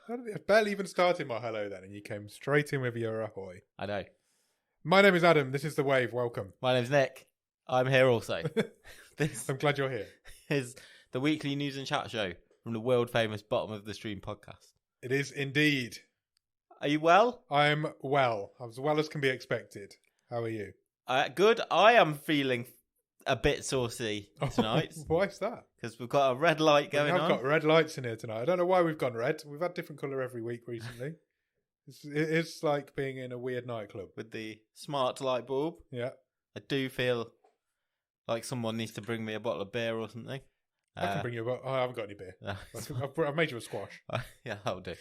I barely even started my hello then, and you came straight in with your ahoy. I know. My name is Adam. This is The Wave. Welcome. My name's Nick. I'm here also. This I'm glad you're here. is the weekly news and chat show from the world famous Bottom of the Stream podcast. It is indeed. Are you well? I'm well. As well as can be expected. How are you? Good. I am feeling a bit saucy tonight. Why is that? Because we've got a red light going on. We've got red lights in here tonight. I don't know why we've gone red. We've had different colour every week recently. It is like being in a weird nightclub. With the smart light bulb. Yeah. I do feel like someone needs to bring me a bottle of beer or something. I can bring you a bottle. I haven't got any beer. I've made you a squash. Yeah, that'll do.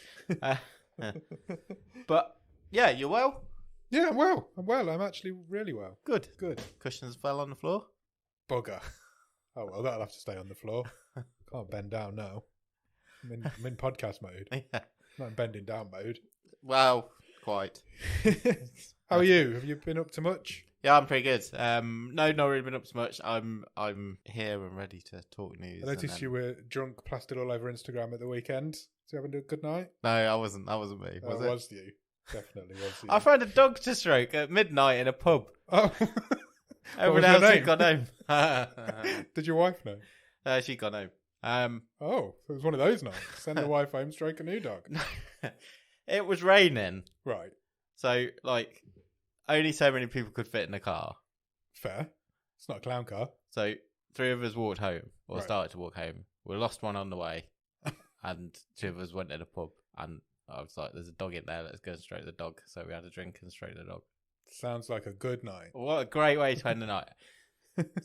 But, yeah, you're well? Yeah, I'm well. I'm actually really well. Good. Cushions fell on the floor? Bugger. Oh, well, that'll have to stay on the floor. Can't bend down now. I'm in podcast mode. Yeah. Not in bending down mode. Well, quite. How are you? Have you been up to much? Yeah, I'm pretty good. No, not really been up to much. I'm here and ready to talk news. I noticed you were drunk, plastered all over Instagram at the weekend. Did you having a good night? No, I wasn't. That wasn't me. Was it? Was you? Definitely was you. I found a dog to stroke at midnight in a pub. Oh. Everyone else had gone home. Did your wife know? She'd gone home. Oh, so it was one of those nights. Send the wife home, stroke a new dog. It was raining. Right. So, only so many people could fit in the car. Fair. It's not a clown car. So, 3 of us walked home, or Right. started to walk home. We lost one on the way, and 2 of us went in a pub, and I was like, there's a dog in there, let's go and stroke the dog. So we had a drink and stroke the dog. Sounds like a good night. What a great way to end the night.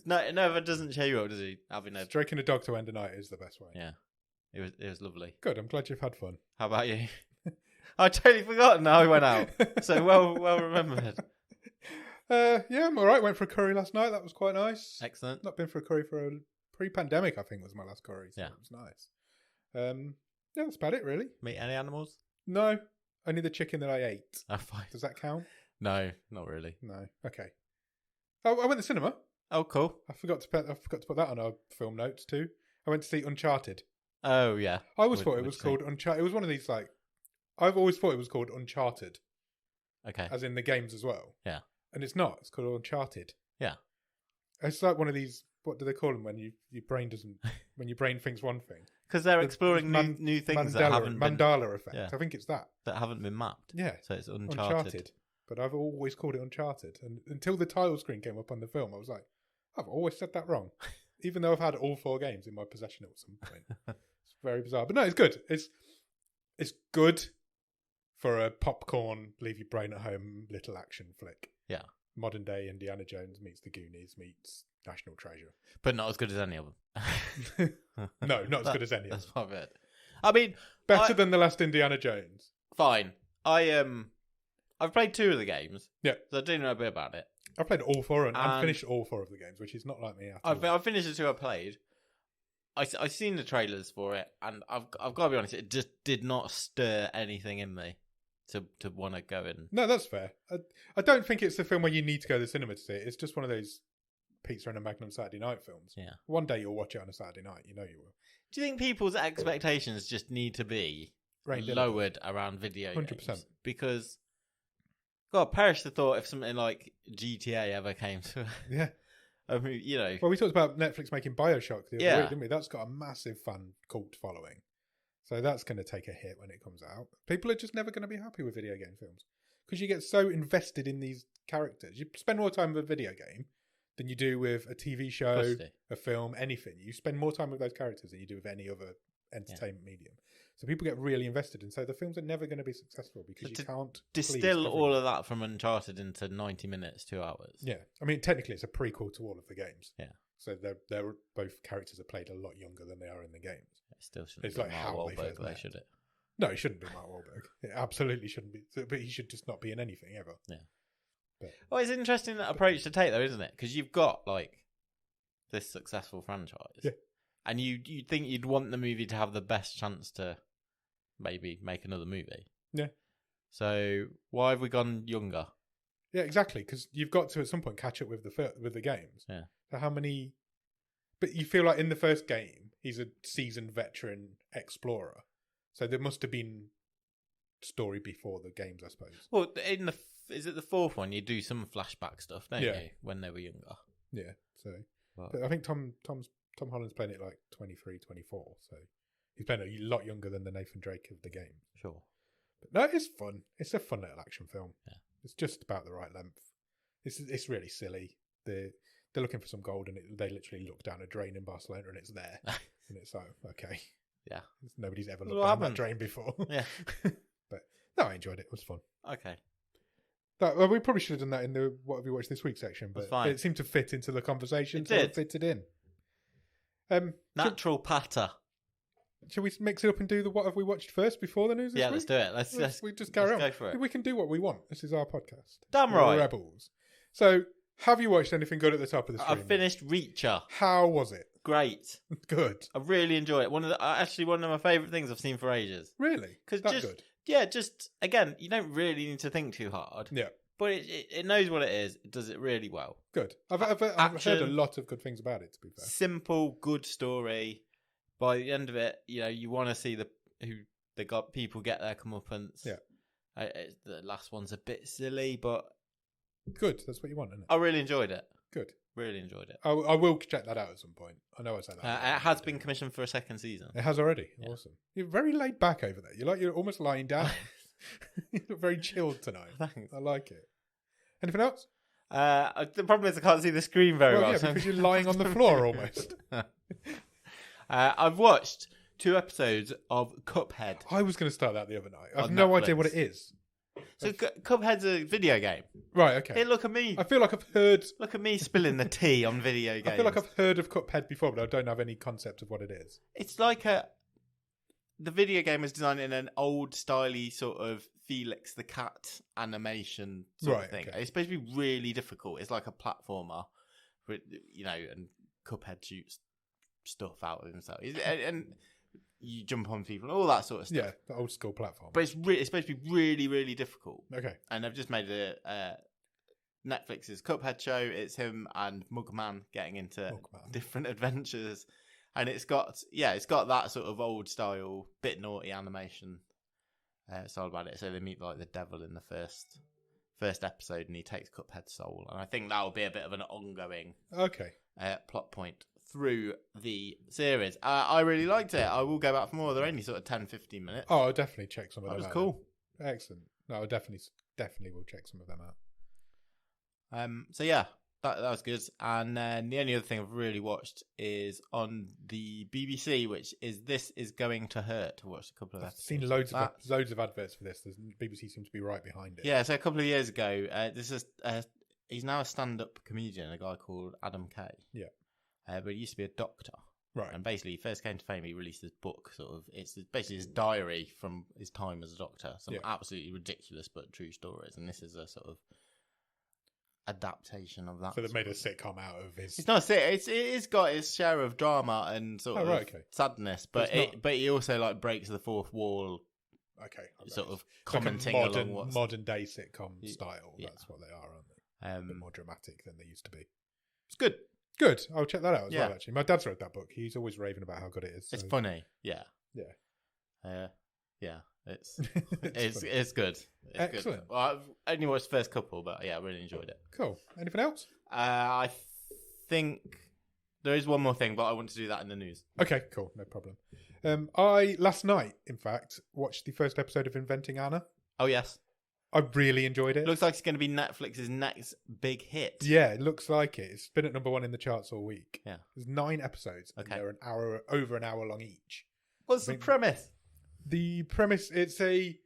No, it never doesn't cheer you up, does it? Stroking a dog to end a night is the best way. Yeah. It was lovely. Good, I'm glad you've had fun. How about you? I totally forgotten how I went out. So well remembered. Yeah, I'm alright. Went for a curry last night. That was quite nice. Excellent. Not been for a curry for a pre-pandemic, I think was my last curry. So yeah. It was nice. Yeah, that's about it really. Meet any animals? No. Only the chicken that I ate. Oh, fine. Does that count? No, not really. No. Okay. Oh, I went to the cinema. Oh, cool. I forgot to put that on our film notes too. I went to see Uncharted. Oh, yeah. I always thought it was called Uncharted. It was one of these I've always thought it was called Uncharted. Okay. As in the games as well. Yeah. And it's not. It's called Uncharted. Yeah. It's like one of these. What do they call them when your brain doesn't? When your brain thinks one thing. Because they're exploring new things that haven't been Mandela effect. Yeah. I think it's that haven't been mapped. Yeah. So it's Uncharted. But I've always called it Uncharted, and until the title screen came up on the film, I was like, I've always said that wrong, even though I've had all 4 games in my possession at some point. It's very bizarre, but no, it's good. It's good for a popcorn, leave your brain at home little action flick. Yeah. Modern day Indiana Jones meets the Goonies meets National Treasure. But not as good as any of them. No, not as good as any of them. That's what it. I mean, better than the last Indiana Jones. Fine. I've played 2 of the games. Yeah. So I do know a bit about it. I've played all 4 and finished all 4 of the games, which is not like me at all. I've finished the 2 I played. I've seen the trailers for it, and I've got to be honest, it just did not stir anything in me to want to go in. No, that's fair. I don't think it's a film where you need to go to the cinema to see it. It's just one of those pizza and a Magnum Saturday night films. Yeah. One day you'll watch it on a Saturday night. You know you will. Do you think people's expectations just need to be lowered around video games? 100%. Because, God, perish the thought if something like GTA ever came to it. Yeah. I mean, you know. Well, we talked about Netflix making Bioshock the other Yeah. week, didn't we? That's got a massive fan cult following. So that's going to take a hit when it comes out. People are just never going to be happy with video game films because you get so invested in these characters. You spend more time with a video game than you do with a TV show, a film, anything. You spend more time with those characters than you do with any other entertainment medium. So people get really invested, and so the films are never going to be successful because you can't distill all of that from Uncharted into 90 minutes, 2 hours. Yeah, I mean technically it's a prequel to all of the games. Yeah, so they're both characters are played a lot younger than they are in the games. It still shouldn't. It's be like Mark how Wahlberg, they first met. should it? No, it shouldn't be Mark Wahlberg. It absolutely shouldn't be. But he should just not be in anything ever. Yeah. But, well, it's an interesting approach to take, though, isn't it? Because you've got this successful franchise, yeah. And you think you'd want the movie to have the best chance to maybe make another movie. Yeah. So why have we gone younger? Yeah, exactly. Because you've got to at some point catch up with the games. Yeah. So how many? But you feel like in the first game he's a seasoned veteran explorer, so there must have been story before the games, I suppose. Well, is it the fourth one? You do some flashback stuff, don't you? When they were younger. Yeah. So, but I think Tom Holland's playing it like 23, 24. So he's playing a lot younger than the Nathan Drake of the game. Sure. But no, it's fun. It's a fun little action film. Yeah. It's just about the right length. It's really silly. They're looking for some gold, and they literally look down a drain in Barcelona, and it's there. And it's like, okay. Yeah. Nobody's ever looked down that drain before. Yeah. But no, I enjoyed it. It was fun. Okay. We probably should have done that in the What Have You Watched This Week section, but it seemed to fit into the conversation, so it fitted in. Natural patter. Shall we mix it up and do the What Have We Watched first before the news this week? Let's do it. We just carry on. Go for it. We can do what we want. This is our podcast. Damn We're right. Rebels. So, have you watched anything good at the top of the screen? I finished Reacher. How was it? Great. Good. I really enjoy it. One of my favourite things I've seen for ages. Really? Because good? Yeah, just, again, you don't really need to think too hard. Yeah. But it knows what it is. It does it really well. Good. I've heard a lot of good things about it, to be fair. Simple, good story. By the end of it, you want to see people get their comeuppance. Yeah. The last one's a bit silly, but good. That's what you want, isn't it? I really enjoyed it. Good. Really enjoyed it. I will check that out at some point. I know I said that. It has been commissioned for a second season. It has already. Yeah. Awesome. You're very laid back over there. You're almost lying down. You look very chilled tonight. Thanks. I like it. Anything else? The problem is I can't see the screen very well. Yeah, because you're lying on the floor almost. I've watched 2 episodes of Cuphead. I was going to start that the other night. I have On no Netflix. idea what it is. So Cuphead's a video game. Right, okay. Hey, look at me. I feel like I've heard... Look at me spilling the tea on video games. I feel like I've heard of Cuphead before, but I don't have any concept of what it is. It's like the video game was designed in an old styly sort of Felix the Cat animation sort of thing. Okay. It's supposed to be really difficult. It's like a platformer, and Cuphead shoots stuff out of himself. And you jump on people and all that sort of stuff. Yeah, the old school platform. But it's supposed to be really, really difficult. Okay. And they've just made Netflix's Cuphead show. It's him and Mugman getting into different adventures. And it's got that sort of old style, bit naughty animation style about it. So they meet like the devil in the first episode, and he takes Cuphead's soul. And I think that will be a bit of an ongoing plot point through the series. I really liked it. I will go back for more. They're only sort of 10-15 minutes. Oh, I'll definitely check some of them out. That was cool. Excellent. No, I definitely will check some of them out. So yeah, that was good. And then the only other thing I've really watched is on the BBC, which is This Is Going to Hurt. To watch a couple of episodes. I've seen loads of adverts for this. BBC seems to be right behind it. Yeah, so a couple of years ago, this is he's now a stand-up comedian, a guy called Adam Kay. Yeah. But he used to be a doctor. Right. And basically, he first came to fame, he released this book, it's basically his diary from his time as a doctor. Some absolutely ridiculous but true stories. And this is a sort of adaptation of that. So they've made a sitcom out of his... It's not it's got its share of drama and sort of sadness, but he also like breaks the fourth wall. Okay. Sort of commenting like along modern day sitcom style. Yeah. That's what they are, aren't they? A bit more dramatic than they used to be. It's good. Good. I'll check that out as well, actually. My dad's read that book. He's always raving about how good it is. So. It's funny. Yeah. Yeah. It's good. It's excellent. Good. Well, I've only watched the first couple, but yeah, I really enjoyed it. Cool. Anything else? I think there is one more thing, but I want to do that in the news. Okay, cool. No problem. I, last night, in fact, watched the first episode of Inventing Anna. Oh, yes. I really enjoyed it. Looks like it's going to be Netflix's next big hit. Yeah, it looks like it. It's been at #1 in the charts all week. Yeah. There's 9 episodes. Okay. And they're over an hour long each. What's the premise? The premise, it's the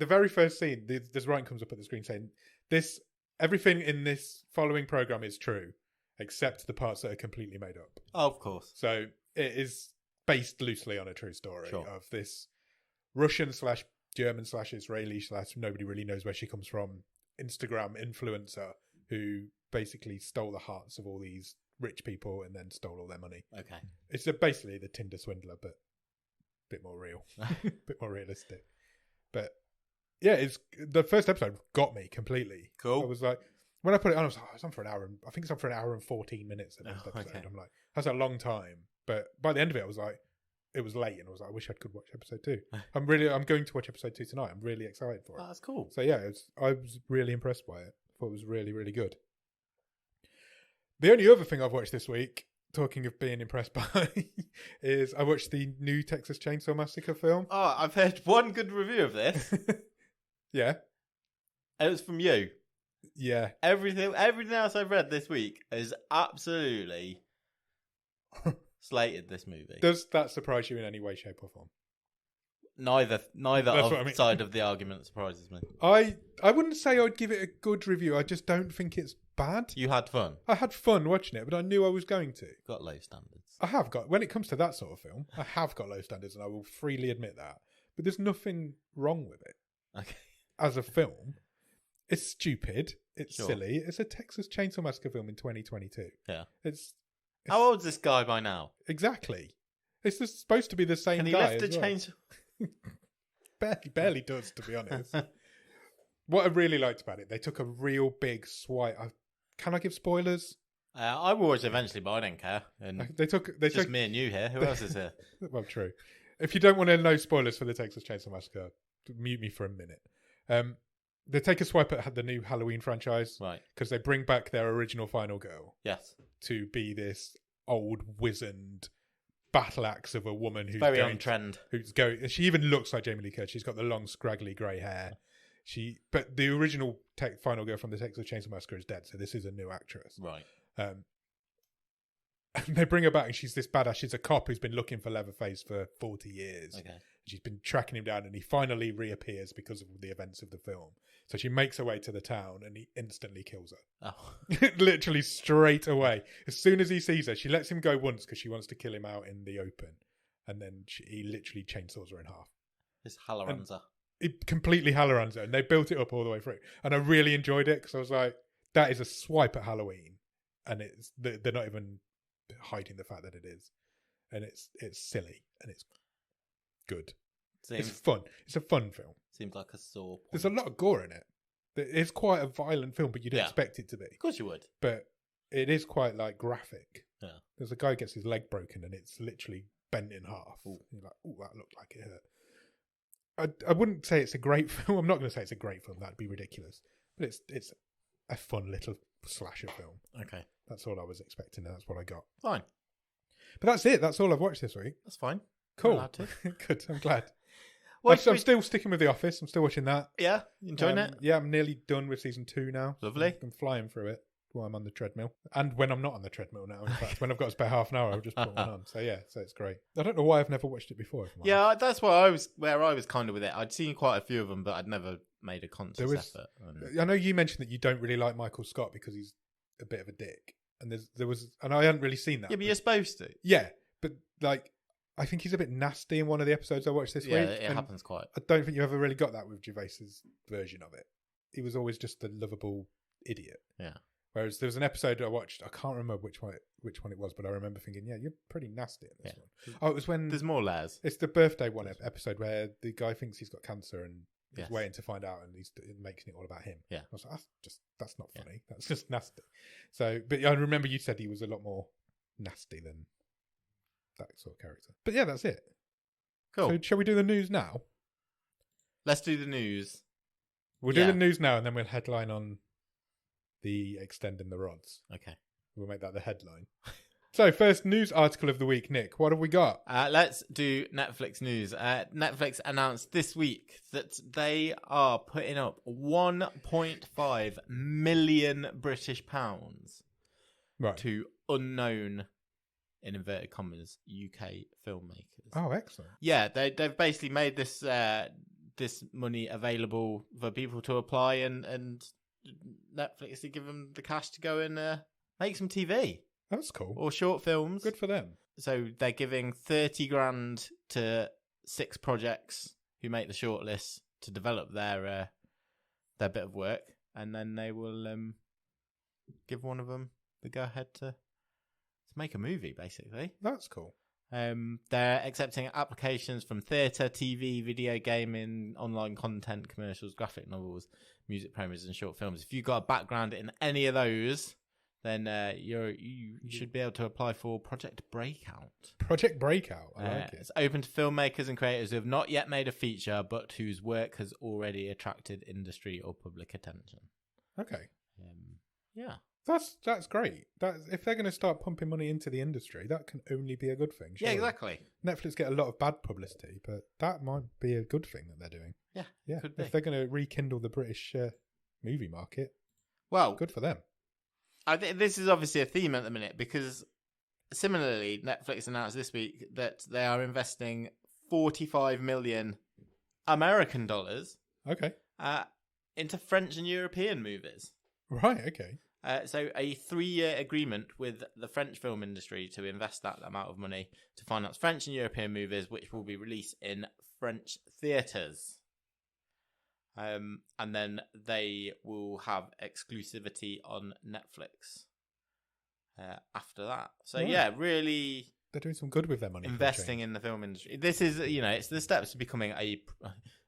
very first scene, this writing comes up at the screen saying, everything in this following program is true, except the parts that are completely made up. Oh, of course. So it is based loosely on a true story of this Russian / German / Israeli / nobody really knows where she comes from Instagram influencer who basically stole the hearts of all these rich people and then stole all their money. Okay. It's basically the Tinder swindler, but a bit more real, a bit more realistic. But yeah, it's the first episode got me completely. Cool. I was like, when I put it on, I was like, it's on for an hour. I think it's on for an hour and 14 minutes. At this episode. Okay. I'm like, that's a long time. But by the end of it, I was like, it was late, and I was like, I wish I could watch episode 2. I'm going to watch episode 2 tonight. I'm really excited for it. Oh, that's cool. So yeah, I was really impressed by it. I thought it was really, really good. The only other thing I've watched this week, talking of being impressed by, is I watched the new Texas Chainsaw Massacre film. Oh, I've heard one good review of this. Yeah. It was from you. Yeah. Everything else I've read this week is absolutely slated this movie. Does that surprise you in any way, shape, or form? Neither side of the argument surprises me. I wouldn't say I'd give it a good review. I just don't think it's bad. You had fun. I had fun watching it, but I knew I was going to. Got low standards. I have got, when it comes to that sort of film, I have got low standards, and I will freely admit that. But there's nothing wrong with it. Okay. As a film, it's stupid. It's Sure. silly. It's a Texas Chainsaw Massacre film in 2022. Yeah. It's How old's this guy by now? exactly. It's just supposed to be the same Can he guy. lift a as well. chainsaw? Barely does, to be honest. What I really liked about it, they took a real big swipe. Can I give spoilers? I will watch eventually, but I don't care. And They took just me and you here. Who else is here? Well, true. If you don't want to know spoilers for the Texas Chainsaw Massacre, mute me for a minute. They take a swipe at the new Halloween franchise, Right. because they bring back their original final girl Yes. to be this old wizened battle axe of a woman who's Very going on trend. who's going. She even looks like Jamie Lee Curtis. She's got the long, scraggly grey hair. But the original final girl from the Texas Chainsaw Massacre is dead, so this is a new actress. Right. And they bring her back, and she's this badass. She's a cop who's been looking for Leatherface for 40 years. Okay. She's been tracking him down, and he finally reappears because of the events of the film. So she makes her way to the town, and he instantly kills her. Oh. Literally straight away. As soon as he sees her, she lets him go once because she wants to kill him out in the open. And then he literally chainsaws her in half. It's Halaranza. It completely Halloran's her, and they built it up all the way through. And I really enjoyed it because I was like, that is a swipe at Halloween. And they're not even hiding the fact that it is. And it's silly, and it's good. It's fun. It's a fun film. Seems like a sore point. There's a lot of gore in it. It's quite a violent film, but you'd Yeah. expect it to be. Of course you would. But it is quite like graphic. Yeah. There's a guy who gets his leg broken, and it's literally bent in half. Ooh. You're like, oh, that looked like it hurt. I wouldn't say it's a great film. I'm not going to say it's a great film. That'd be ridiculous. But it's a fun little slasher film. Okay. That's all I was expecting, and that's what I got. Fine. But that's it. That's all I've watched this week. That's fine. Cool. You're allowed to. Good. I'm glad. Well, I'm still sticking with The Office. I'm still watching that. Yeah? You enjoying it? Yeah, I'm nearly done with season 2 now. Lovely. I'm flying through it while I'm on the treadmill. And when I'm not on the treadmill now, in fact, when I've got a spare half an hour, I'll just put one on. So yeah, so it's great. I don't know why I've never watched it before. Yeah, that's where I was kind of with it. I'd seen quite a few of them, but I'd never made a conscious effort. I know you mentioned that you don't really like Michael Scott because he's a bit of a dick. And and I hadn't really seen that. Yeah, but you're supposed to. Yeah, but like, I think he's a bit nasty in one of the episodes I watched this week. Yeah, it happens quite. I don't think you ever really got that with Gervais's version of it. He was always just a lovable idiot. Yeah. Whereas there was an episode I watched, I can't remember which one it was, but I remember thinking, yeah, you're pretty nasty in this one. Oh, it was when... There's more layers. It's the birthday one episode where the guy thinks he's got cancer and he's Yes. waiting to find out, and he's making it all about him. Yeah. I was like, that's not funny. That's just nasty. So, but I remember you said he was a lot more nasty than that sort of character. But yeah, that's it. Cool. So shall we do the news now? Let's do the news. We'll do the news now, and then we'll headline on the extending the rods. Okay. We'll make that the headline. So, first news article of the week, Nick. What have we got? Let's do Netflix news. Netflix announced this week that they are putting up 1.5 million British pounds Right. to unknown, in inverted commas, UK filmmakers. Oh, excellent. Yeah, they've basically made this this money available for people to apply, and Netflix to give them the cash to go and make some TV. That's cool. Or short films. Good for them. So they're giving 30 grand to 6 projects who make the shortlist to develop their bit of work, and then they will give one of them the go ahead to make a movie. Basically, that's cool. They're accepting applications from theatre, TV, video gaming, online content, commercials, graphic novels, music premieres, and short films. If you've got a background in any of those, then you should be able to apply for Project Breakout. Project Breakout, I like it. It's open to filmmakers and creators who have not yet made a feature, but whose work has already attracted industry or public attention. Okay. Yeah. That's great. If they're going to start pumping money into the industry, that can only be a good thing. Surely. Yeah, exactly. Netflix get a lot of bad publicity, but that might be a good thing that they're doing. Yeah. Could be. If they're going to rekindle the British movie market, well, good for them. I think this is obviously a theme at the minute because similarly, Netflix announced this week that they are investing 45 million American dollars. Okay. Into French and European movies. Right. Okay. So a 3-year agreement with the French film industry to invest that amount of money to finance French and European movies, which will be released in French theatres. And then they will have exclusivity on Netflix after that. So yeah, really, they're doing some good with their money. Investing in the film industry. This is, it's the steps to becoming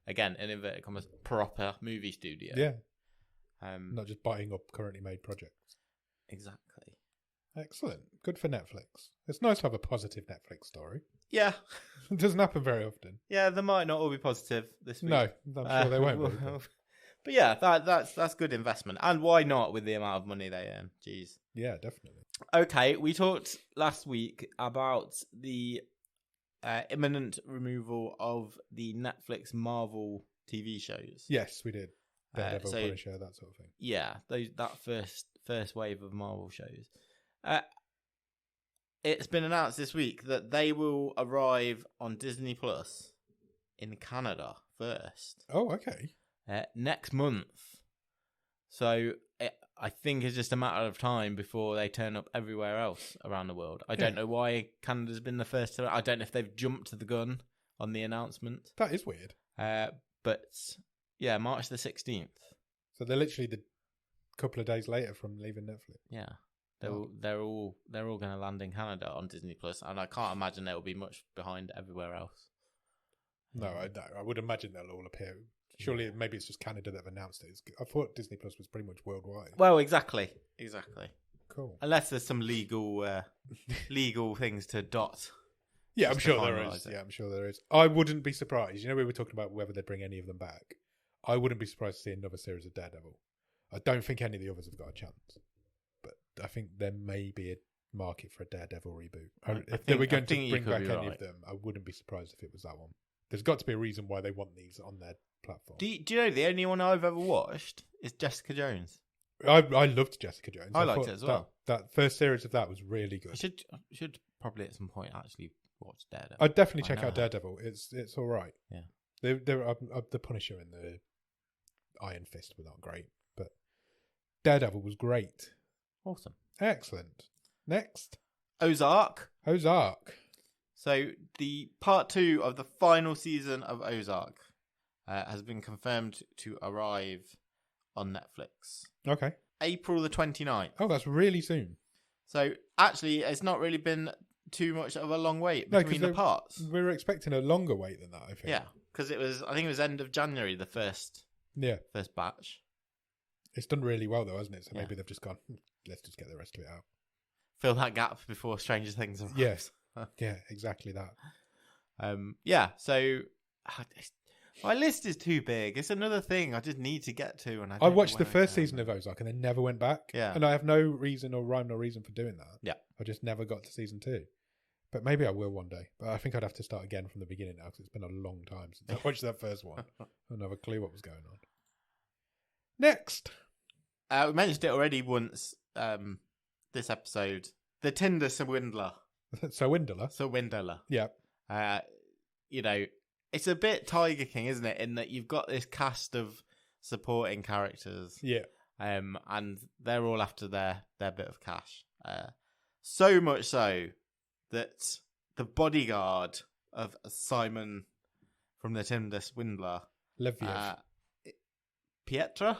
again, in inverted commas, proper movie studio. Yeah. Not just buying up currently made projects. Exactly. Excellent. Good for Netflix. It's nice to have a positive Netflix story. Yeah. It doesn't happen very often. Yeah, they might not all be positive this week. No, I'm sure they won't be. But yeah, that's good investment. And why not with the amount of money they earn? Jeez. Yeah, definitely. Okay, we talked last week about the imminent removal of the Netflix Marvel TV shows. Yes, we did. Daredevil, Punisher, that sort of thing. Yeah, that first wave of Marvel shows. It's been announced this week that they will arrive on Disney Plus in Canada first. Oh, okay. Next month. So I think it's just a matter of time before they turn up everywhere else around the world. I don't know why Canada's been the first to. I don't know if they've jumped the gun on the announcement. That is weird. But yeah, March the 16th. So they're literally the couple of days later from leaving Netflix. Yeah. They're all going to land in Canada on Disney Plus, and I can't imagine there will be much behind everywhere else. No, I would imagine they'll all appear. Surely, maybe it's just Canada that have announced it. I thought Disney Plus was pretty much worldwide. Well, exactly. Cool. Unless there's some legal things to dot. Yeah, I'm sure there is. Yeah, I'm sure there is. I wouldn't be surprised. We were talking about whether they'd bring any of them back. I wouldn't be surprised to see another series of Daredevil. I don't think any of the others have got a chance. But I think there may be a market for a Daredevil reboot. If they were going to bring back any of them, I wouldn't be surprised if it was that one. There's got to be a reason why they want these on their platform. Do you know the only one I've ever watched is Jessica Jones? I loved Jessica Jones. I liked it as well. That first series of that was really good. I should probably at some point actually watch Daredevil. I'd definitely check out Daredevil. It's all right. Yeah. The Punisher and the Iron Fist were not great, but Daredevil was great. Awesome. Excellent. Next. Ozark. So the part 2 of the final season of Ozark has been confirmed to arrive on Netflix. Okay. April the 29th. Oh, that's really soon. So actually, it's not really been too much of a long wait between the parts. We were expecting a longer wait than that, I think. Yeah, because I think it was end of January, the first batch. It's done really well though, hasn't it? So maybe they've just gone, let's just get the rest of it out. Fill that gap before Stranger Things arrives. Yes. Yeah, exactly that. So my list is too big. It's another thing I just need to get to. And I watched the first season of Ozark and then never went back. Yeah. And I have no reason or rhyme or reason for doing that. Yeah. I just never got to season 2. But maybe I will one day. But I think I'd have to start again from the beginning now because it's been a long time since I watched that first one. I don't have a clue what was going on. Next. We mentioned it already once this episode. The Tinder Swindler. Swindler. Yeah. It's a bit Tiger King, isn't it? In that you've got this cast of supporting characters. Yeah. And they're all after their bit of cash. So much so that the bodyguard of Simon from the Tinder Swindler, Leviev. Pietra?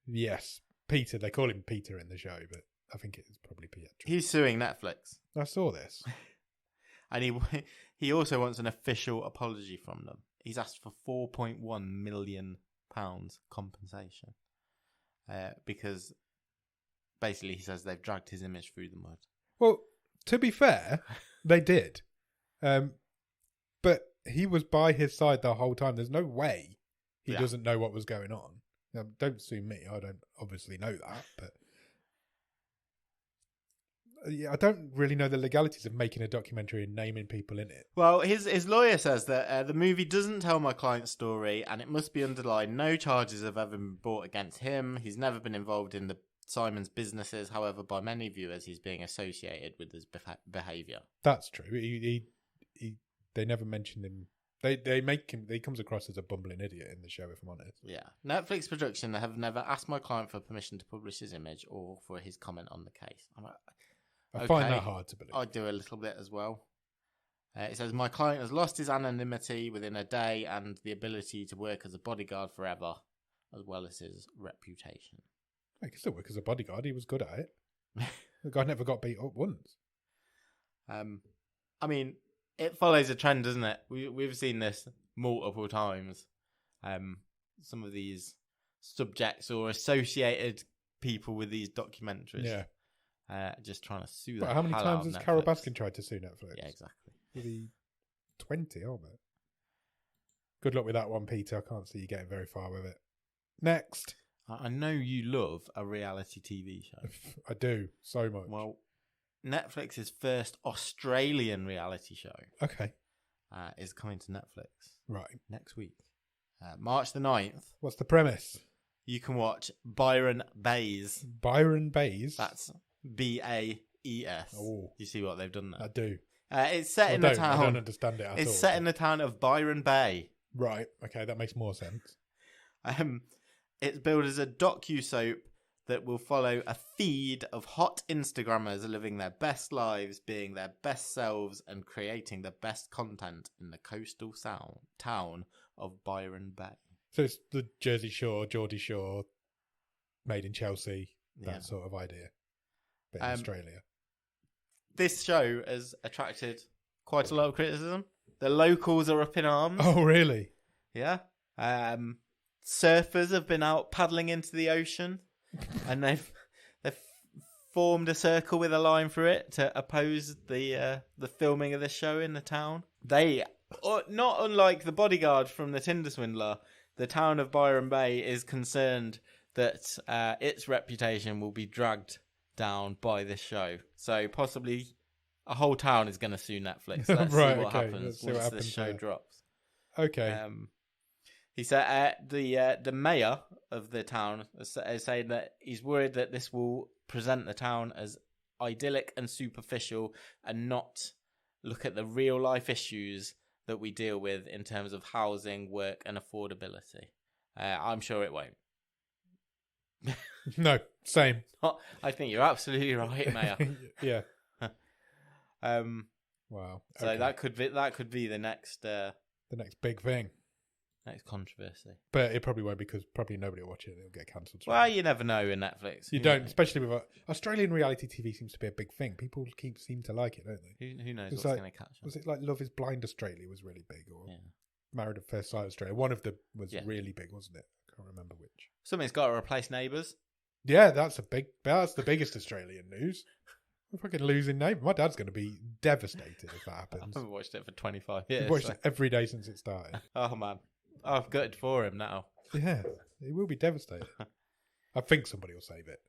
Yes. Peter. They call him Peter in the show, but I think it's probably Pietra. He's suing Netflix. I saw this. And he also wants an official apology from them. He's asked for £4.1 million compensation because basically he says they've dragged his image through the mud. Well, to be fair, they did. But he was by his side the whole time. There's no way he doesn't know what was going on. Now, don't sue me. I don't obviously know that, but yeah, I don't really know the legalities of making a documentary and naming people in it. Well, his lawyer says that the movie doesn't tell my client's story, and it must be underlined no charges have ever been brought against him. He's never been involved in Simon's businesses. However, by many viewers, he's being associated with his behaviour. That's true. They never mentioned him. They make him. He comes across as a bumbling idiot in the show, if I'm honest. Yeah. Netflix production have never asked my client for permission to publish his image or for his comment on the case. I find that hard to believe. I do a little bit as well. It says, my client has lost his anonymity within a day and the ability to work as a bodyguard forever, as well as his reputation. He can still work as a bodyguard. He was good at it. The guy never got beat up once. I mean, it follows a trend, doesn't it? We've seen this multiple times. Some of these subjects or associated people with these documentaries. Yeah. Just trying to sue that. But how many times has Carol Baskin tried to sue Netflix? Yeah, exactly. Maybe 20, aren't they? Good luck with that one, Peter. I can't see you getting very far with it. Next. I know you love a reality TV show. I do, so much. Well, Netflix's first Australian reality show is coming to Netflix next week. March the 9th. What's the premise? You can watch Byron Bays. Byron Bays? That's B-A-E-S. Oh. You see what they've done there? I do. It's set in the town. I don't understand it at all. It's set in the town of Byron Bay. Right. Okay, that makes more sense. It's billed as a docu-soap that will follow a feed of hot Instagrammers living their best lives, being their best selves, and creating the best content in the coastal town of Byron Bay. So it's the Jersey Shore, Geordie Shore, made in Chelsea, that sort of idea. But in Australia. This show has attracted quite a lot of criticism. The locals are up in arms. Oh, really? Yeah. Surfers have been out paddling into the ocean, and they've formed a circle with a line through it to oppose the filming of this show in the town. They, not unlike the bodyguard from the Tinder swindler, the town of Byron Bay is concerned that its reputation will be dragged down by this show. So possibly a whole town is going to sue Netflix. Let's see what happens once this show drops. Okay. He said the mayor of the town is saying that he's worried that this will present the town as idyllic and superficial and not look at the real life issues that we deal with in terms of housing, work, and affordability. I'm sure it won't. No, same. I think you're absolutely right, Mayor. Yeah. Wow. So okay. that could be the next big thing. Next controversy. But it probably won't, because probably nobody will watch it and it'll get cancelled. Well, you never know in Netflix. You don't, especially with Australian reality TV seems to be a big thing. People seem to like it, don't they? Who knows what's going to catch on. Was it like Love is Blind Australia was really big, or Married at First Sight Australia? One of them was really big, wasn't it? I can't remember which. Something's got to replace Neighbours. Yeah, that's the biggest Australian news. We're fucking losing Neighbours. My dad's going to be devastated if that happens. I haven't watched it for 25 years. I've watched it every day since it started. Oh, man. I've gutted for him now. Yeah, he will be devastated. I think somebody will save it.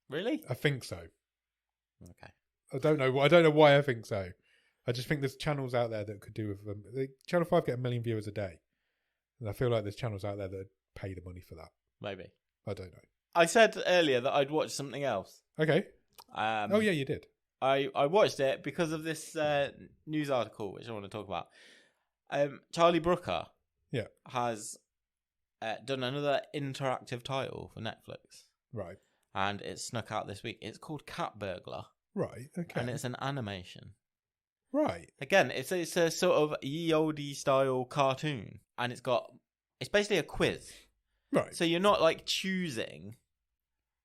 Really? I think so. Okay. I don't know why I think so. I just think there's channels out there that could do with them. Channel 5 get 1 million viewers a day. And I feel like there's channels out there that pay the money for that. Maybe. I don't know. I said earlier that I'd watch something else. Okay. Oh, yeah, you did. I watched it because of this news article, which I want to talk about. Charlie Brooker has done another interactive title for Netflix. Right. And it snuck out this week. It's called Cat Burglar. Right, okay. And it's an animation. Right. Again, it's a sort of ye olde style cartoon. And it's basically a quiz. Right. So you're not like choosing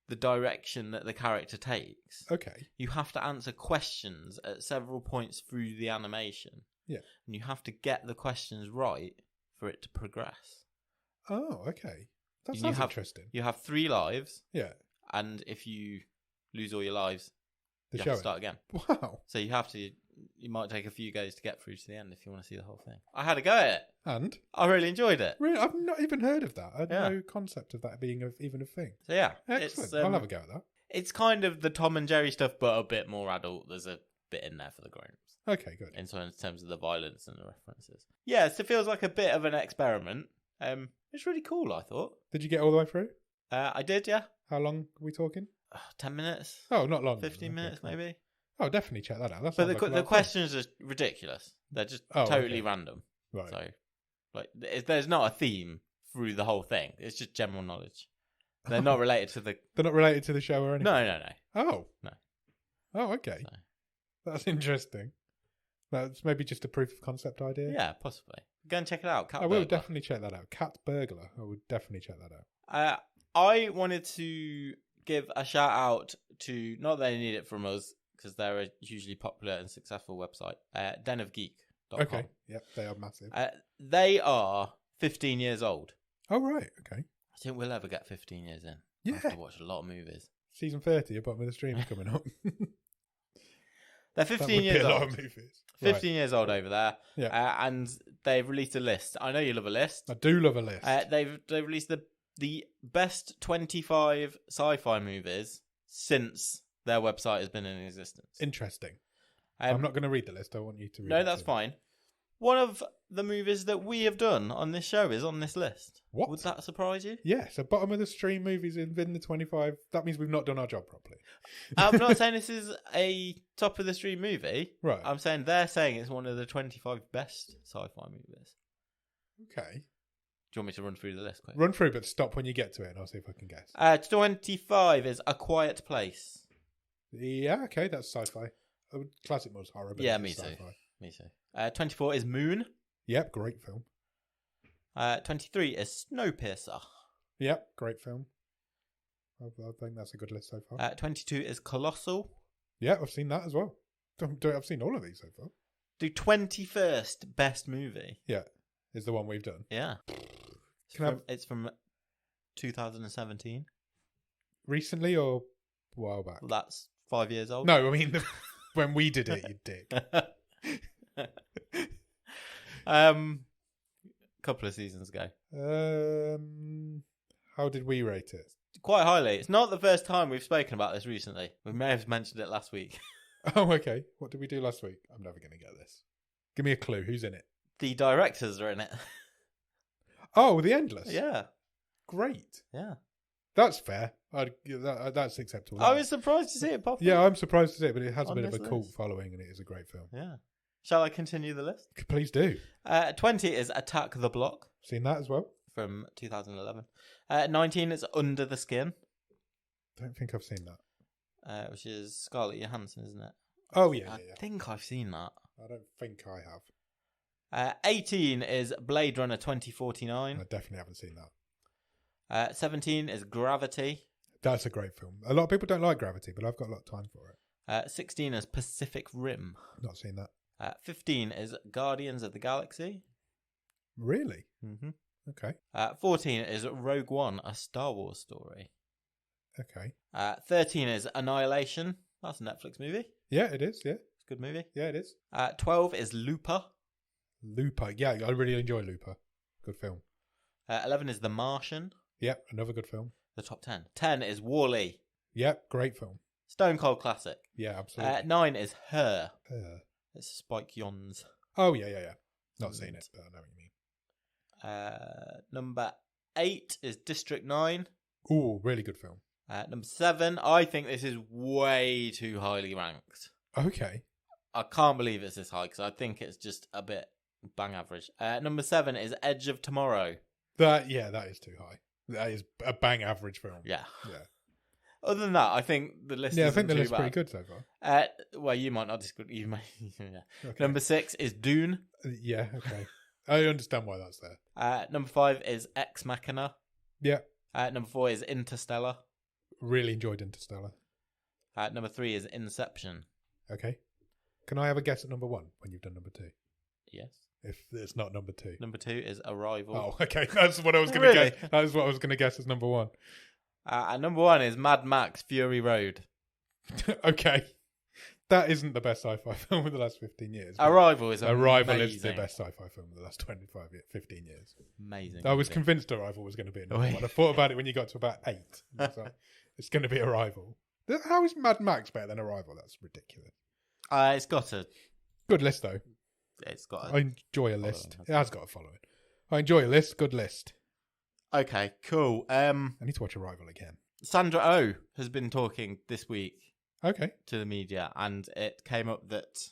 the direction that the character takes. Okay. You have to answer questions at several points through the animation. Yeah. And you have to get the questions right for it to progress. Oh, okay. That sounds interesting. You have 3 lives. Yeah. and if you lose all your lives, The you show. have to start again. Wow. So you might take a few goes to get through to the end if you want to see the whole thing. I had a go at it. And? I really enjoyed it. Really? I've not even heard of that. I had Yeah. no concept of that being even a thing. So yeah, Excellent. I'll have a go at that. It's kind of the Tom and Jerry stuff, but a bit more adult. There's a bit in there for the grown-ups. Okay, good. In terms of the violence and the references. Yes, it feels like a bit of an experiment. It's really cool, I thought. Did you get all the way through? I did, yeah. How long are we talking? 10 minutes. Oh, not long. 15 minutes, maybe. Oh, definitely check that out. That But sounds like a lot the of fun. questions are ridiculous. They're just totally okay. random. Right. So, there's not a theme through the whole thing. It's just general knowledge. They're not related to the... They're not related to the show or anything? No. Oh. No. Oh, okay. So. That's interesting. That's maybe just a proof of concept idea. Yeah, possibly. Go and check it out. Cat I will Burglar. definitely check that out. Cat Burglar. I would definitely check that out. I wanted to give a shout out to, not that they need it from us, because they're a hugely popular and successful website, denofgeek.com. Okay. Yep, they are massive. They are 15 years old. Oh, right. Okay. I think we'll ever get 15 years in. Yeah. I have to watch a lot of movies. Season 30, a bottom of the stream's coming up. They're That 15 would be years a lot old. of movies. 15 years old over there. Yeah. And they've released a list. I know you love a list. I do love a list. They've released the best 25 sci-fi movies since their website has been in existence. Interesting. I'm not going to read the list. I want you to read it. No, that's fine. One of the movies that we have done on this show is on this list. What? Would that surprise you? Yeah, so bottom of the stream movies within the 25. That means we've not done our job properly. I'm not saying this is a top of the stream movie. Right. I'm saying they're saying it's one of the 25 best sci-fi movies. Okay. Do you want me to run through the list quick? Run through, but stop when you get to it, and I'll see if I can guess. 25 is A Quiet Place. Yeah, okay, that's sci-fi. Classic was horror, but Yeah, it's me too. sci-fi. Me too. 24 is Moon. Yep, great film. 23 is Snowpiercer. Yep, great film. I think that's a good list so far. 22 is Colossal. Yeah, I've seen that as well. I've seen all of these so far. The 21st best movie. Yeah, is the one we've done. Yeah. It's from 2017. Recently or a while back? Well, that's 5 years old. No, I mean when we did it, you dick. Couple of seasons ago. How did we rate it? Quite highly. It's not the first time we've spoken about this recently. We may have mentioned it last week. Oh, okay. What did we do last week? I'm never going to get this. Give me a clue. Who's in it? The directors are in it. Oh, The Endless. Yeah. Great. Yeah. That's fair. That's acceptable. I was surprised to see it pop up. Yeah, I'm surprised to see it, but it has a On bit of a this cult list. following, and it is a great film. Yeah. Shall I continue the list? Please do. 20 is Attack the Block Seen that as well? from 2011. 19 is Under the Skin, Don't think I've seen that. which is Scarlett Johansson, isn't it? Oh, yeah, I yeah. think I've seen that. I don't think I have. 18 is Blade Runner 2049. I definitely haven't seen that. 17 is Gravity. That's a great film. A lot of people don't like Gravity, but I've got a lot of time for it. 16 is Pacific Rim. Not seen that. 15 is Guardians of the Galaxy. Really? Mm-hmm. Okay. 14 is Rogue One, a Star Wars story. Okay. 13 is Annihilation. That's a Netflix movie. Yeah, it is. Yeah. It's a good movie. Yeah, it is. 12 is Looper. Looper. Yeah, I really enjoy Looper. Good film. 11 is The Martian. Yep, another good film. The top 10. 10 is Wall-E. Yep, great film. Stone Cold Classic. Yeah, absolutely. 9 is Her. Uh, It's Spike Jonze. oh, yeah. Not seen it, but I know what you mean. Number 8 is District 9. Ooh, really good film. Number 7, I think this is way too highly ranked. Okay. I can't believe it's this high because I think it's just a bit bang average. Number 7 is Edge of Tomorrow. That is too high. That is a bang average film. Yeah. Yeah. Other than that, I think the list. Yeah, I isn't think the too list's bad. pretty good so far. Well, you might not disagree. You may. Yeah. Okay. Number 6 is Dune. Yeah, okay. I understand why that's there. Number 5 is Ex Machina. Yeah. Number 4 is Interstellar. Really enjoyed Interstellar. Number 3 is Inception. Okay. Can I have a guess at number 1 when you've done number 2? Yes. If it's not number 2. Number 2 is Arrival. Oh, okay. That's what I was going to Really? guess. That is what I was going to guess as number 1. At number 1 is Mad Max Fury Road. Okay. That isn't the best sci-fi film of the last 15 years. Arrival is amazing. Arrival is the best sci-fi film of the last 15 years. Amazing. I was convinced Arrival was going to be another one. I thought about it when you got to about 8. It's going to be Arrival. How is Mad Max better than Arrival? That's ridiculous. It's got a good list, though. It's got. I enjoy a list. It has got a following. I enjoy a list. Good list. Okay, cool. I need to watch Arrival again. Sandra Oh has been talking this week. Okay. To the media, and it came up that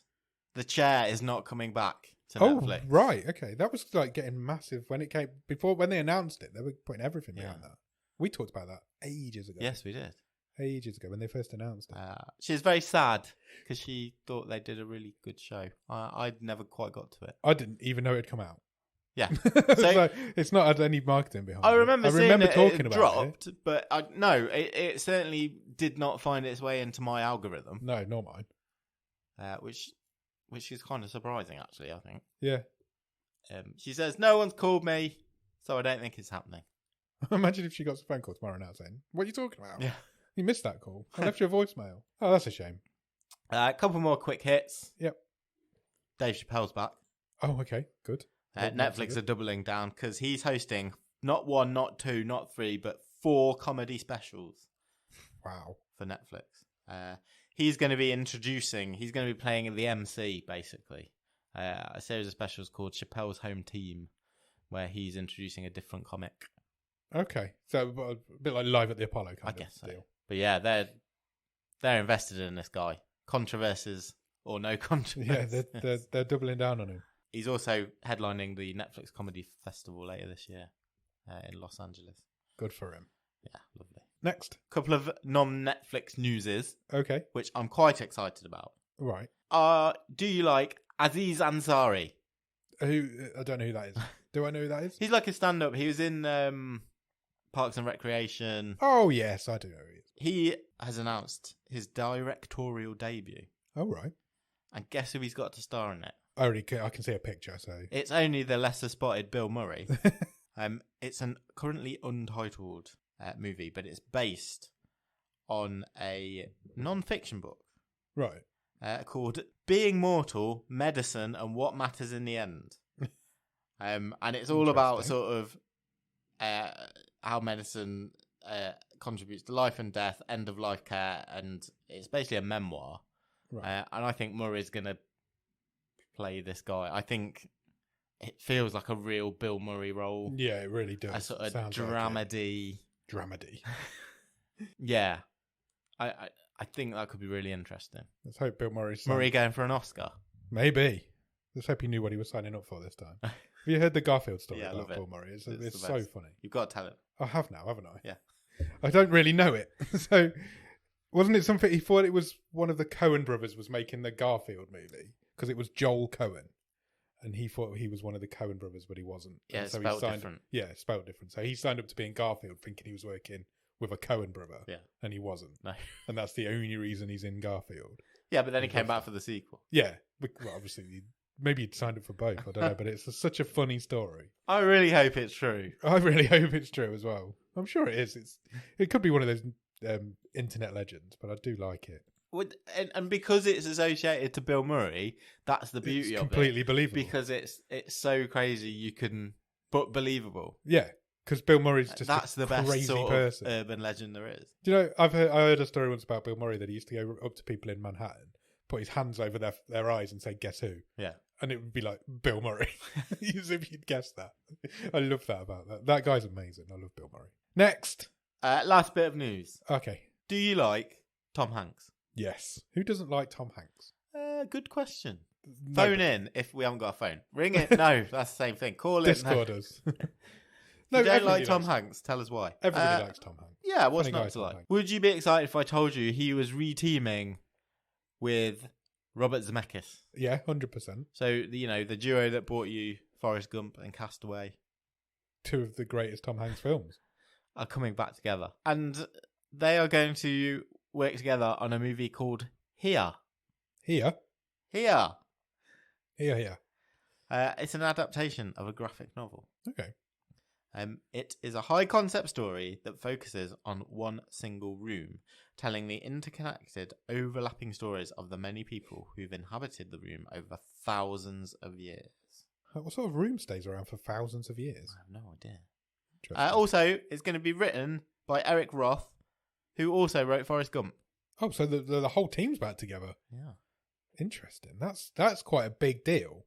The Chair is not coming back to Netflix. Oh, right. Okay. That was like getting massive when it came when they announced it. They were putting everything behind that. We talked about that ages ago. Yes, we did. Ages ago when they first announced it. She was very sad because she thought they did a really good show. I'd never quite got to it. I didn't even know it had come out. Yeah. So, it's not had any marketing behind it. I remember talking about dropped, but it certainly did not find its way into my algorithm. No, not mine. Which is kind of surprising, actually, I think. Yeah. She says, no one's called me, so I don't think it's happening. Imagine if she got a phone call tomorrow now saying, what are you talking about? Yeah. You missed that call. I left you a voicemail. Oh, that's a shame. A couple more quick hits. Yep. Dave Chappelle's back. Oh, okay. Good. Netflix are doubling down because he's hosting not 1, not 2, not 3, but 4 comedy specials. Wow. For Netflix. He's going to be playing the MC, basically. A series of specials called Chappelle's Home Team, where he's introducing a different comic. Okay. So a bit like Live at the Apollo kind I of guess deal. So. But yeah, they're invested in this guy. Controversies or no controversies. Yeah, they're doubling down on him. He's also headlining the Netflix Comedy Festival later this year in Los Angeles. Good for him. Yeah, lovely. Next. Couple of non-Netflix newses. Okay. Which I'm quite excited about. Right. Do you like Aziz Ansari? I don't know who that is. Do I know who that is? He's like a stand-up. He was in Parks and Recreation. Oh, yes, I do know who he is. He has announced his directorial debut. Oh, right. And guess who he's got to star in it? I can see a picture, so... It's only the lesser-spotted Bill Murray. It's an currently untitled movie, but it's based on a non-fiction book. Right. Called Being Mortal, Medicine and What Matters in the End. And it's all about sort of how medicine contributes to life and death, end-of-life care, and it's basically a memoir. Right. And I think Murray's going to play this guy. I think it feels like a real Bill Murray role. Yeah, it really does. A sort of dramedy. Dramedy. Yeah. I think that could be really interesting. Let's hope Bill Murray's... Murray going for an Oscar. Maybe. Let's hope he knew what he was signing up for this time. Have you heard the Garfield story about Bill Murray? It's so funny. You've got to tell it. I have now, haven't I? Yeah. I don't really know it. So, wasn't it something... He thought it was one of the Coen brothers was making the Garfield movie because it was Joel Coen. And he thought he was one of the Coen brothers, but he wasn't. Yeah, so spelled different. Yeah, spelled different. So he signed up to be in Garfield thinking he was working with a Coen brother. Yeah. And he wasn't. No. And that's the only reason he's in Garfield. Yeah, but then he came back for the sequel. Yeah. Well, obviously, maybe he'd signed up for both. I don't know. But it's such a funny story. I really hope it's true. I really hope it's true as well. I'm sure it is. It could be one of those internet legends, but I do like it. And because it's associated to Bill Murray, that's the beauty of it. It's completely believable. Because it's so crazy but believable. Yeah, because Bill Murray's just that's the best crazy sort person. Of urban legend there is. Do you know, I heard a story once about Bill Murray that he used to go up to people in Manhattan, put his hands over their eyes and say, guess who? Yeah. And it would be like, Bill Murray. As if you'd guess that. I love that about that. That guy's amazing. I love Bill Murray. Next. Last bit of news. Okay. Do you like Tom Hanks? Yes. Who doesn't like Tom Hanks? Good question. Phone in if we haven't got a phone. Ring it. No, that's the same thing. Call it. Discord us. No, you don't like Tom Hanks. Tell us why. Everybody likes Tom Hanks. Yeah, what's not to like? Would you be excited if I told you he was reteaming with Robert Zemeckis? Yeah, 100%. So, the duo that brought you Forrest Gump and Castaway. 2 of the greatest Tom Hanks films. Are coming back together. And they are going to work together on a movie called Here. Here? Here. Here. It's an adaptation of a graphic novel. Okay. It is a high concept story that focuses on one single room, telling the interconnected, overlapping stories of the many people who've inhabited the room over thousands of years. What sort of room stays around for thousands of years? I have no idea. Also, it's going to be written by Eric Roth, who also wrote Forrest Gump. Oh, so the whole team's back together. Yeah. Interesting. That's quite a big deal.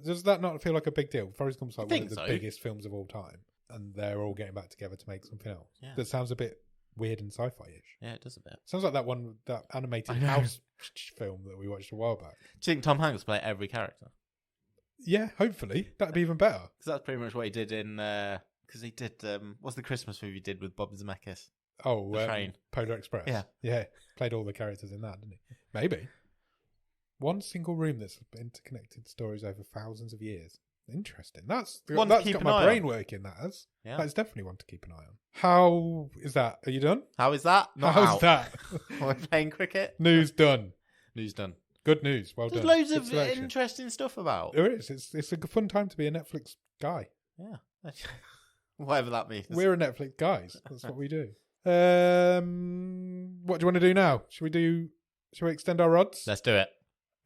Does that not feel like a big deal? Forrest Gump's like one of the biggest films of all time, and they're all getting back together to make something else. Yeah. That sounds a bit weird and sci-fi-ish. Yeah, it does a bit. Sounds like that animated house film that we watched a while back. Do you think Tom Hanks play every character? Yeah, hopefully. That'd be even better. Because that's pretty much what he did in... Because he did... what's the Christmas movie he did with Bob Zemeckis? Oh, the Train. Polar Express. Yeah. Yeah. Played all the characters in that, didn't he? Maybe. One single room that's interconnected stories over thousands of years. Interesting. That's got my brain working, that has. Yeah. That is definitely one to keep an eye on. How is that? Are you done? How is that? How's that? We're playing cricket. News done. News done. Good news. Well done. There's loads of interesting stuff about. There is. It's a fun time to be a Netflix guy. Yeah. Whatever that means. We're a Netflix guys. That's what we do. What do you want to do now? Should we extend our rods? Let's do it.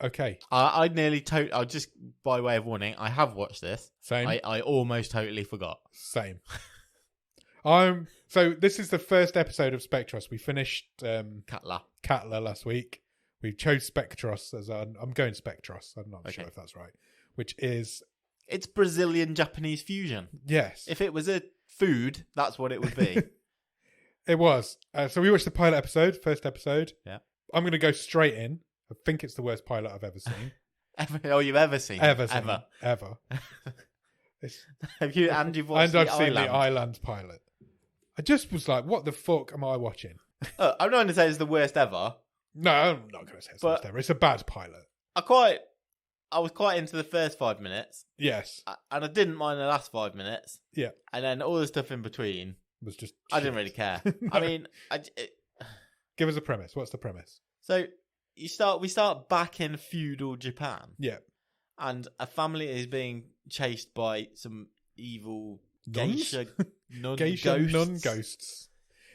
Okay. I nearly I just by way of warning, I have watched this. Same. I almost totally forgot. Same. So this is the first episode of Spectros. We finished Catla last week. We chose Spectros as I'm going Spectros. I'm not sure if that's right. Which is it's Brazilian Japanese fusion. Yes. If it was a food, that's what it would be. It was. So we watched the pilot episode, first episode. Yeah. I'm going to go straight in. I think it's the worst pilot I've ever seen. You've ever seen? Ever. Have you? And you've watched I've seen the Island pilot. I just was like, what the fuck am I watching? I'm not going to say it's the worst ever. No, I'm not going to say it's the worst ever. It's a bad pilot. I was quite into the first 5 minutes. Yes. And I didn't mind the last 5 minutes. Yeah. And then all the stuff in between was just I didn't really care. No. I mean... Give us a premise. What's the premise? So, we start back in feudal Japan. Yeah. And a family is being chased by some evil Geisha nun ghosts.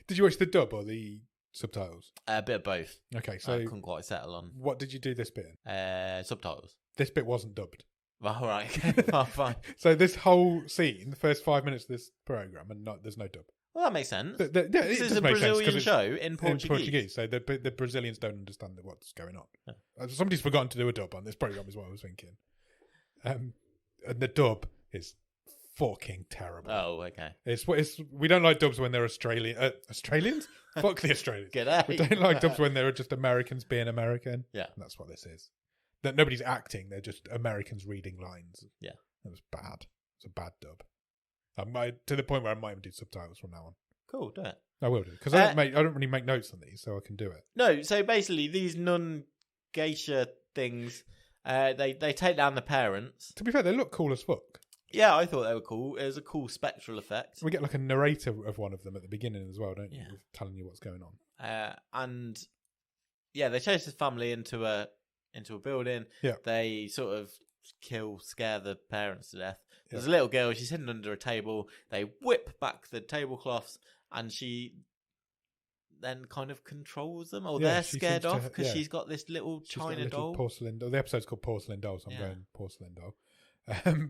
Did you watch the dub or the subtitles? A bit of both. Okay, so I couldn't quite settle on. What did you do this bit in? Subtitles. This bit wasn't dubbed. All right. Okay. Fine. So this whole scene, the first 5 minutes of this program, and there's no dub. Well, that makes sense. This is a Brazilian show in Portuguese. So the Brazilians don't understand what's going on. Yeah. Somebody's forgotten to do a dub on this program, is what I was thinking. And the dub is fucking terrible. Oh, okay. We don't like dubs when they're Australians. Fuck the Australians. G'day. We don't like dubs when they're just Americans being American. Yeah, and that's what this is. That nobody's acting; they're just Americans reading lines. Yeah, it was bad. It's a bad dub. To the point where I might even do subtitles from now on. Cool, do it. I will do because I don't really make notes on these, so I can do it. No, so basically these nun geisha things, they take down the parents. To be fair, they look cool as fuck. Yeah, I thought they were cool. It was a cool spectral effect. We get like a narrator of one of them at the beginning as well, don't you? Yeah. Telling you what's going on. And yeah, they chase this family into a building. Yeah. They sort of scare the parents to death. There's a little girl, she's hidden under a table. They whip back the tablecloths and she then kind of controls them. Or they're scared off because she's got this little china doll. Porcelain doll. The episode's called Porcelain Doll, so I'm going Porcelain Doll.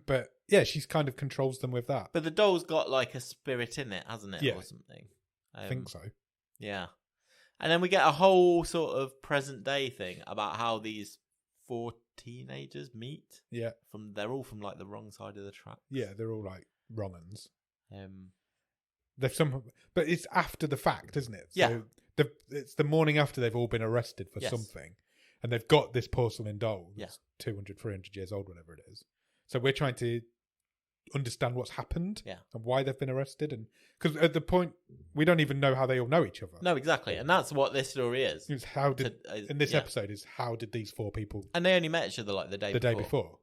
But yeah, she's kind of controls them with that. But the doll's got like a spirit in it, hasn't it? Yeah. Or something. I think so. Yeah. And then we get a whole sort of present day thing about how these 4 teenagers meet. Yeah. They're all from like the wrong side of the track. Yeah, they're all like wrong uns. But it's after the fact, isn't it? Yeah. So it's the morning after they've all been arrested for something. And they've got this porcelain doll that's 200, 300 years old, whatever it is. So we're trying to understand what's happened and why they've been arrested. And because at the point, we don't even know how they all know each other. No, exactly. And that's what this story is. It's in this episode is how did these 4 people... And they only met each other like the day before.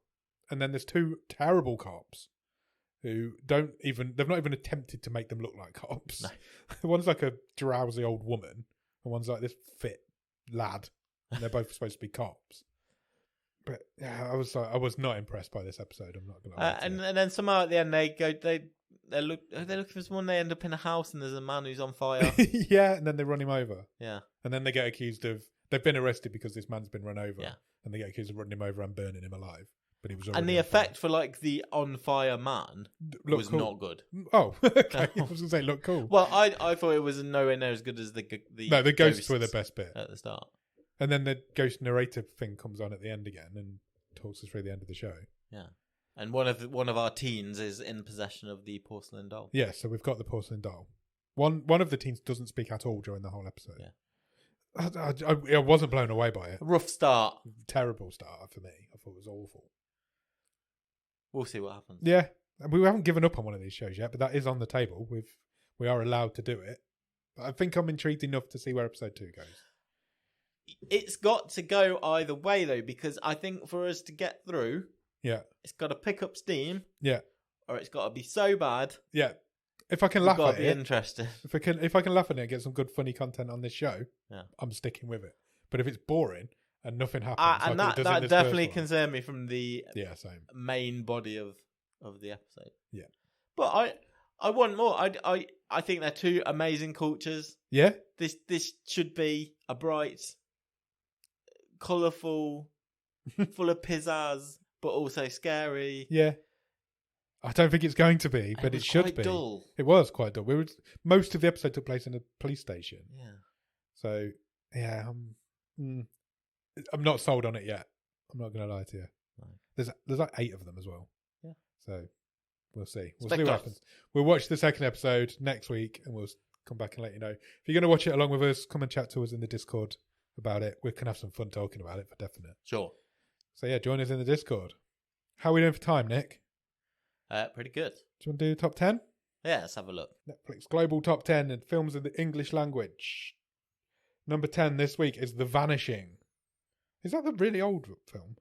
And then there's 2 terrible cops who they've not even attempted to make them look like cops. No. One's like a drowsy old woman and one's like this fit lad. And they're both supposed to be cops. But yeah, I was not impressed by this episode. I'm not gonna lie. And then somehow at the end they they're looking for someone. They end up in a house and there's a man who's on fire. Yeah, and then they run him over. Yeah, and then they get accused of they've been arrested because this man's been run over. Yeah. and they get accused of running him over and burning him alive. But he was and the effect for like the on fire man was cool. not good. Oh, okay. I was going to say look cool. Well, I thought it was nowhere near as good as the ghosts were the best bit at the start. And then the ghost narrator thing comes on at the end again and talks us through the end of the show. Yeah. And one of our teens is in possession of the porcelain doll. Yeah, so we've got the porcelain doll. One of the teens doesn't speak at all during the whole episode. Yeah. I wasn't blown away by it. A rough start. Terrible start for me. I thought it was awful. We'll see what happens. Yeah. We haven't given up on one of these shows yet, but that is on the table. We are allowed to do it. But I think I'm intrigued enough to see where episode 2 goes. It's got to go either way, though, because I think for us to get through, it's got to pick up steam, or it's got to be so bad. Yeah, if I can laugh at it, interesting. If I can laugh at it and get some good funny content on this show, I'm sticking with it. But if it's boring and nothing happens, and like that definitely concerned me from the same main body of the episode. Yeah, but I want more. I think they're two amazing cultures. Yeah, this should be a bright, colourful, full of pizzazz, but also scary. Yeah. I don't think it's going to be, but it should be. Dull. It was quite dull. Most of the episode took place in a police station. Yeah. So, yeah, I'm not sold on it yet. I'm not going to lie to you. No. There's like 8 of them as well. Yeah. So, we'll see. We'll see what happens. We'll watch the second episode next week and we'll come back and let you know. If you're going to watch it along with us, come and chat to us in the Discord about it. We can have some fun talking about it for definite. Sure. So, yeah, join us in the Discord. How are we doing for time, Nick? Pretty good. Do you want to do top 10? Yeah, let's have a look. Netflix Global Top 10 and films in the English language. Number 10 this week is The Vanishing. Is that the really old film?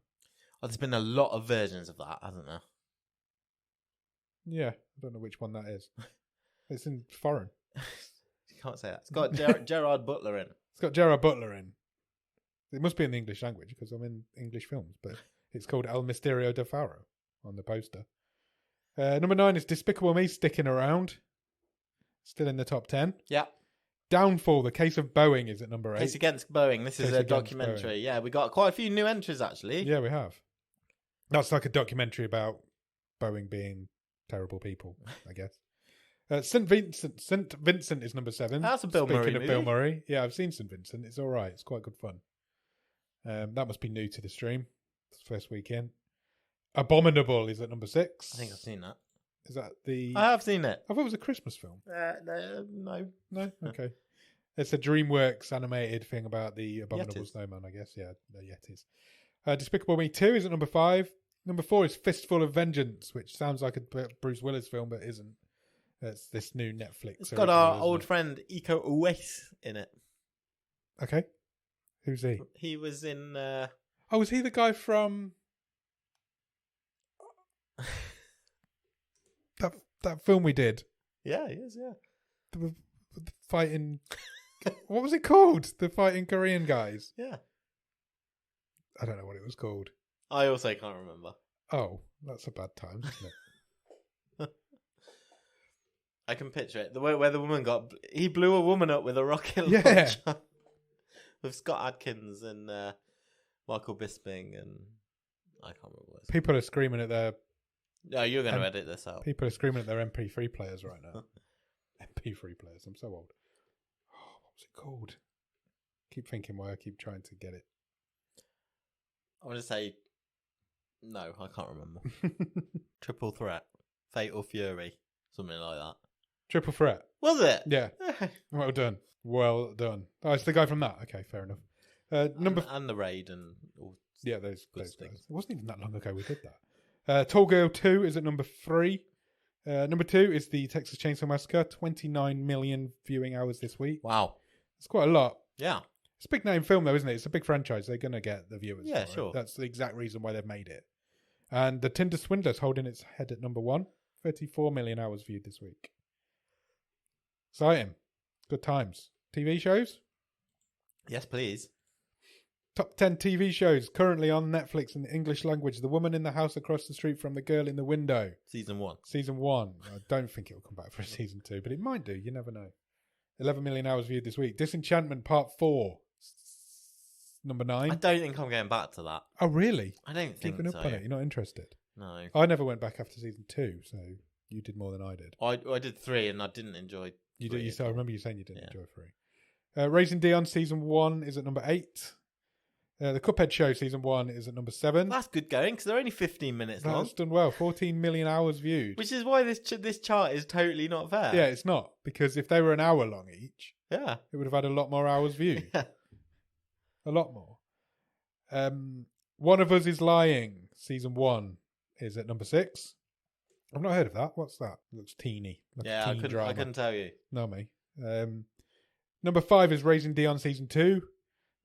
Oh, there's been a lot of versions of that, hasn't there? Yeah, I don't know which one that is. It's in foreign. You can't say that. It's got Gerard Butler in. It's got Gerard Butler in. It must be in the English language because I'm in English films, but it's called El Misterio de Faro on the poster. Number 9 is Despicable Me, Sticking Around. Still in the top 10. Yeah. Downfall, The Case of Boeing is at number 8. Case Against Boeing. This is a documentary. Yeah, we got quite a few new entries, actually. Yeah, we have. That's like a documentary about Boeing being terrible people, I guess. St. Vincent is number 7. That's a Bill Murray Speaking of movie. Bill Murray. Yeah, I've seen St. Vincent. It's all right. It's quite good fun. That must be new to the stream. It's first weekend. Abominable is at number 6. I think I've seen that. Is that the... I have seen it. I thought it was a Christmas film. No. No? Okay. It's a DreamWorks animated thing about the Abominable Yetis. Snowman, I guess. Yeah, the Yetis. Despicable Me 2 is at number 5. Number 4 is Fistful of Vengeance, which sounds like a Bruce Willis film, but isn't. It's this new Netflix. It's got our old friend Iko Uwais in it. Okay. Who's he? He was in... Oh, was he the guy from... that film we did? Yeah, he is, yeah. The fighting... What was it called? The fighting Korean guys? Yeah. I don't know what it was called. I also can't remember. Oh, that's a bad time, isn't it? I can picture it. The way where the woman he blew a woman up with a rocket Yeah. launcher. With Scott Adkins and Michael Bisping and I can't remember what it's People are screaming at their... No, you're going to edit this out. People are screaming at their MP3 players right now. MP3 players. I'm so old. Oh, what was it called? Keep thinking why I keep trying to get it. I want to say... No, I can't remember. Triple Threat. Fatal Fury. Something like that. Triple Threat. Was it? Yeah. Well done. Well done. Oh, it's the guy from that. Okay, fair enough. And the Raid and all. Yeah, those things. guys. It wasn't even that long ago we did that. Tall Girl 2 is at number 3. Number 2 is the Texas Chainsaw Massacre. 29 million viewing hours this week. Wow. It's quite a lot. Yeah. It's a big name film though, isn't it? It's a big franchise. They're going to get the viewers. Yeah, for sure. it. That's the exact reason why they've made it. And The Tinder Swindler's holding its head at number 1. 34 million hours viewed this week. Exciting. Good times. TV shows? Yes, please. Top 10 TV shows currently on Netflix in the English language. The Woman in the House Across the Street from the Girl in the Window. Season 1. Season 1. I don't think it'll come back for a season 2, but it might do. You never know. 11 million hours viewed this week. Disenchantment Part 4. Number 9. I don't think I'm going back to that. Oh, really? I don't think Keeping so. up on it. You're not interested? No. I never went back after season 2, so you did more than I did. I did 3 and I didn't enjoy You did. I remember you saying you didn't Yeah. enjoy 3. Raising Dion Season 1 is at number 8. The Cuphead Show Season 1 is at number 7. That's good going because they're only 15 minutes long. That's done well. 14 million hours viewed. Which is why this chart is totally not fair. Yeah, it's not. Because if they were an hour long each, Yeah. it would have had a lot more hours viewed. Yeah. A lot more. One of Us is Lying Season 1 is at number 6. I've not heard of that. What's that? Looks teeny. Like Yeah, a teen drama. I couldn't tell you. No, me. Number 5 is Raising Dion Season 2.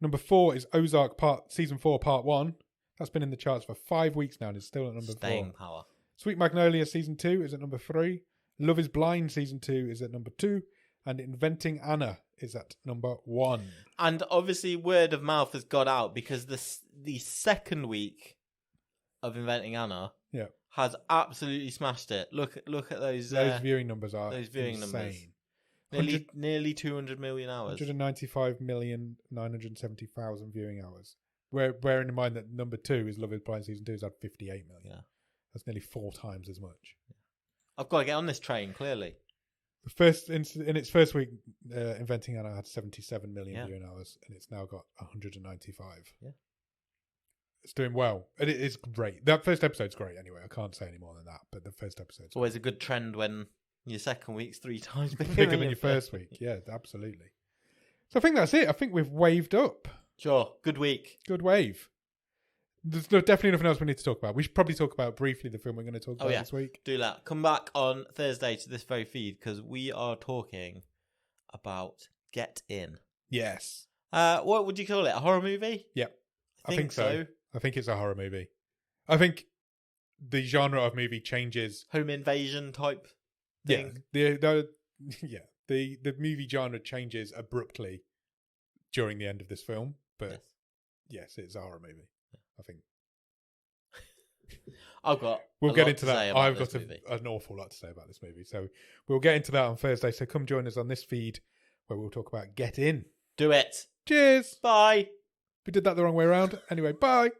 Number 4 is Ozark Season 4 Part 1. That's been in the charts for 5 weeks now and it's still at number 4. Staying power. Sweet Magnolia Season 2 is at number 3. Love is Blind Season 2 is at number 2. And Inventing Anna is at number 1. And obviously word of mouth has got out because the second week of Inventing Anna has absolutely smashed it. Look at those viewing numbers are those viewing insane. numbers. Nearly 200 million hours. 195,970,000 viewing hours. Bearing in mind that number 2 is Love is Blind Season 2 has had 58 million. Yeah. That's nearly 4 times as much. I've got to get on this train, clearly. The first in its first week, Inventing Anna had 77 million viewing hours, and it's now got 195. Yeah, it's doing well, and it is great. That first episode's great. Anyway, I can't say any more than that. But the first episode's it's always a good trend when your second week's 3 times bigger than your first week. Yeah, absolutely. So I think that's it. I think we've waved up. Sure, good week. Good wave. There's definitely nothing else we need to talk about. We should probably talk about briefly the film we're going to talk about this week. Do that. Come back on Thursday to this very feed because we are talking about Get In. Yes. What would you call it? A horror movie? Yeah. I think so. I think it's a horror movie. I think the genre of movie changes. Home invasion type thing. The movie genre changes abruptly during the end of this film. But yes it's a horror movie. I think we'll get into that. I've got an awful lot to say about this movie, so we'll get into that on Thursday. So come join us on this feed where we'll talk about Get In. Do it. Cheers. Bye. We did that the wrong way around. Anyway, bye.